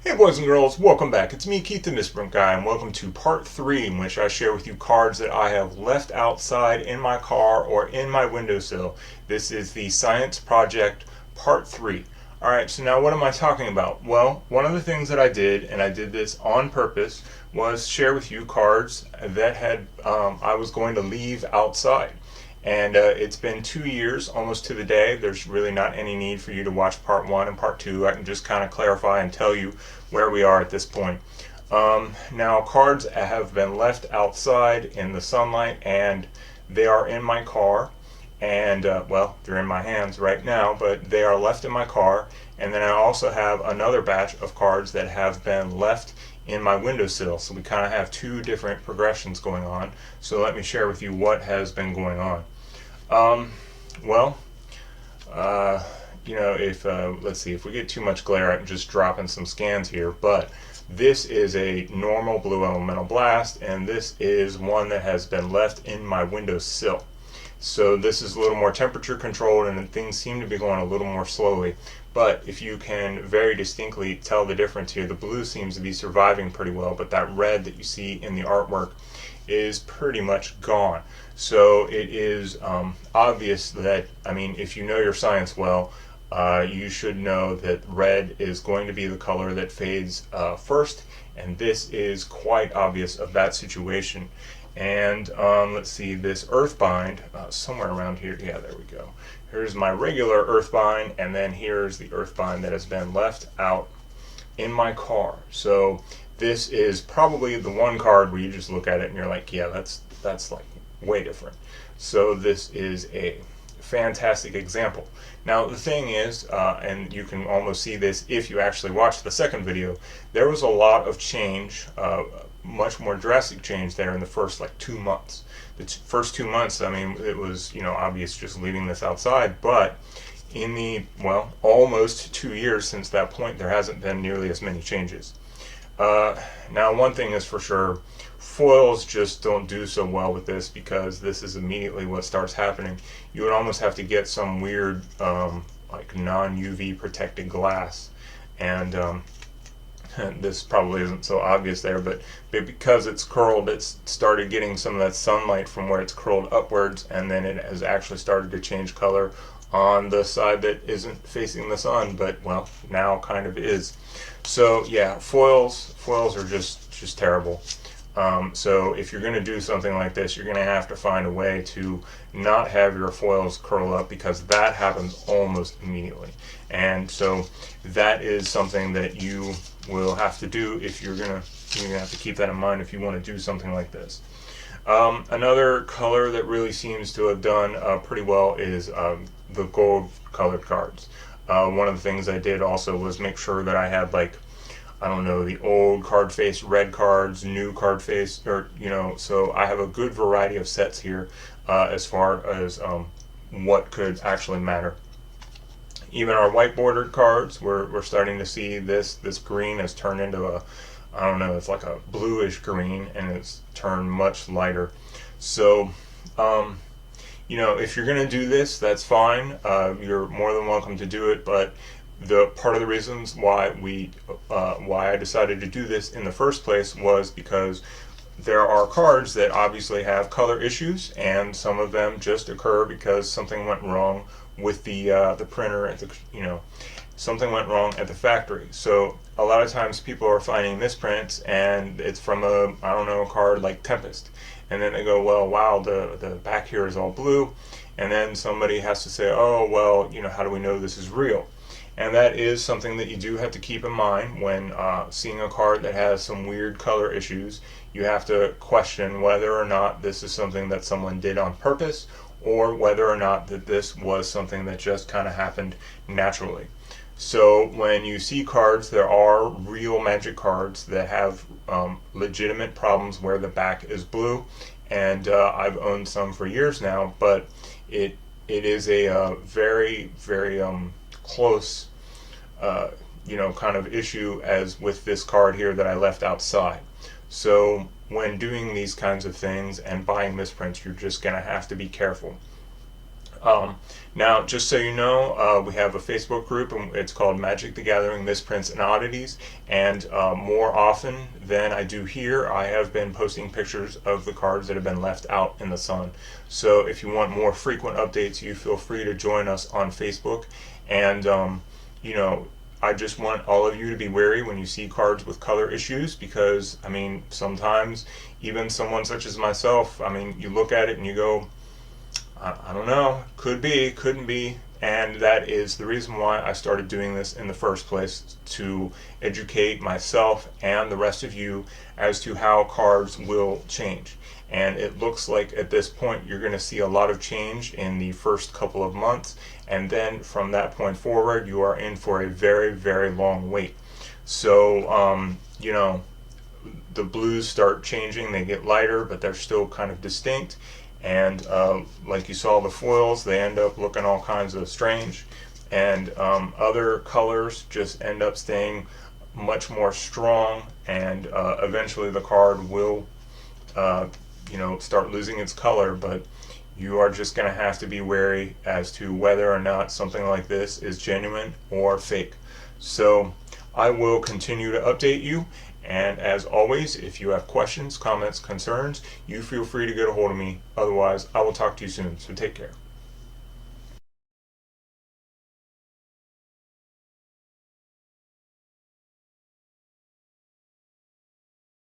Hey boys and girls, welcome back. It's me, Keith the Misprint Guy, and welcome to part 3 in which I share with you cards that I have left outside in my car or in my windowsill. This is the Science Project part 3. Alright, so now what am I talking about? Well, one of the things that I did, and I did this on purpose, was share with you cards that I was going to leave outside. And it's been 2 years, almost to the day. There's really not any need for you to watch part 1 and part 2. I can just kind of clarify and tell you where we are at this point. Now, cards have been left outside in the sunlight, and they are in my car. And, well, they're in my hands right now, but they are left in my car. And then I also have another batch of cards that have been left in my windowsill. So we kind of have two different progressions going on. So let me share with you what has been going on. Well, if let's see, if we get too much glare, I can just drop in some scans here. But this is a normal blue elemental blast, and this is one that has been left in my windowsill. So this is a little more temperature controlled, and things seem to be going a little more slowly. But if you can very distinctly tell the difference here, the blue seems to be surviving pretty well, but that red that you see in the artwork is pretty much gone. So it is obvious that, if you know your science well, you should know that red is going to be the color that fades first, and this is quite obvious of that situation. And let's see, this Earthbind, somewhere around here, yeah, there we go. Here's my regular Earthbind, and then here's the Earthbind that has been left out in my car. So this is probably the one card where you just look at it and you're like, yeah, that's like way different. So this is a fantastic example. Now the thing is, and you can almost see this if you actually watch the second video, there was a lot of change, much more drastic change there in the first 2 months. The first 2 months, it was obvious just leaving this outside, but in the almost 2 years since that point, there hasn't been nearly as many changes. Now one thing is for sure, foils just don't do so well with this, because this is immediately what starts happening. You would almost have to get some weird non-UV protected glass, and this probably isn't so obvious there, but because it's curled, it's started getting some of that sunlight from where it's curled upwards, and then it has actually started to change color on the side that isn't facing the sun, but now kind of is. So yeah, foils are just terrible. So if you're going to do something like this, you're going to have to find a way to not have your foils curl up, because that happens almost immediately. And so that is something that you will have to do if you're going to have to keep that in mind if you want to do something like this. Another color that really seems to have done pretty well is the gold colored cards. One of the things I did also was make sure that I had the old card face red cards, new card face, so I have a good variety of sets here as far as what could actually matter. Even our white bordered cards, we're starting to see this green has turned into it's like a bluish green, and it's turned much lighter. So if you're going to do this, that's fine. You're more than welcome to do it, but the part of the reasons why I decided to do this in the first place was because there are cards that obviously have color issues, and some of them just occur because something went wrong with the printer at something went wrong at the factory. So a lot of times people are finding misprints, and it's from a card like Tempest, and then they go, well, wow, the back here is all blue, and then somebody has to say, oh, well, how do we know this is real? And that is something that you do have to keep in mind when seeing a card that has some weird color issues. You have to question whether or not this is something that someone did on purpose, or whether or not that this was something that just kind of happened naturally. So when you see cards, there are real magic cards that have legitimate problems where the back is blue, and I've owned some for years now, but it is a very, very close kind of issue as with this card here that I left outside. So when doing these kinds of things and buying misprints, you're just going to have to be careful. Now, just so you know, we have a Facebook group, and it's called Magic the Gathering Misprints and Oddities. And more often than I do here, I have been posting pictures of the cards that have been left out in the sun. So if you want more frequent updates, you feel free to join us on Facebook. And, you know, I just want all of you to be wary when you see cards with color issues, because, I mean, sometimes even someone such as myself, I mean, you look at it and you go, I don't know, could be, couldn't be, and that is the reason why I started doing this in the first place, to educate myself and the rest of you as to how cards will change. And it looks like at this point you're going to see a lot of change in the first couple of months, and then from that point forward you are in for a very, very long wait. So, you know, the blues start changing, they get lighter, but they're still kind of distinct. And like you saw, the foils, they end up looking all kinds of strange, and other colors just end up staying much more strong, and eventually the card will you know, start losing its color. But you are just going to have to be wary as to whether or not something like this is genuine or fake. So I will continue to update you. And as always, if you have questions, comments, concerns, you feel free to get a hold of me. Otherwise, I will talk to you soon. So take care.